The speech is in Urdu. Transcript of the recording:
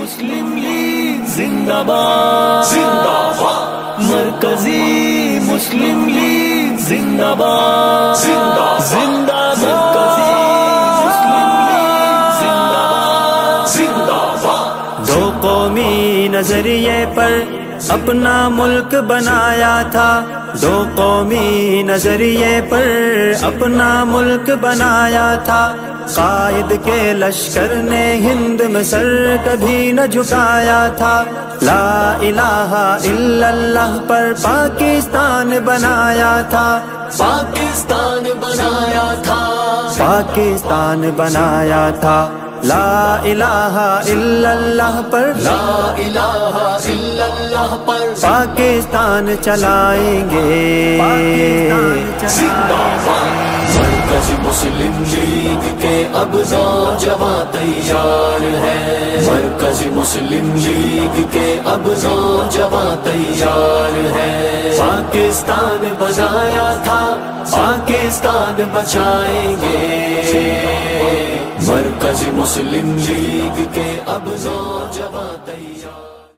مسلم لیگ زندہ باد، زندہ باد، مرکزی مسلم لیگ زندہ باد، زندہ زندہ مرکزی مسلم لیگ زندہ باد، زندہ باد۔ دو قومی نظریے پر اپنا ملک بنایا تھا، دو قومی نظریے پر اپنا ملک بنایا تھا، قائد کے لشکر نے ہند میں سر کبھی نہ جھکایا تھا، لا الہ الا اللہ پر پاکستان بنایا تھا، پاکستان بنایا تھا، پاکستان بنایا تھا، لا الہ الا اللہ پر، لا الہ الا اللہ پر پاکستان چلائیں گے، مرکزی مسلم لیگ کے اب نوجوان تیار ہے، مرکزی مسلم لیگ کے اب نوجوان تیار ہے، پاکستان بنایا تھا، پاکستان بچائیں گے، مرکزی مسلم لیگ کے اب نوجوان تیار۔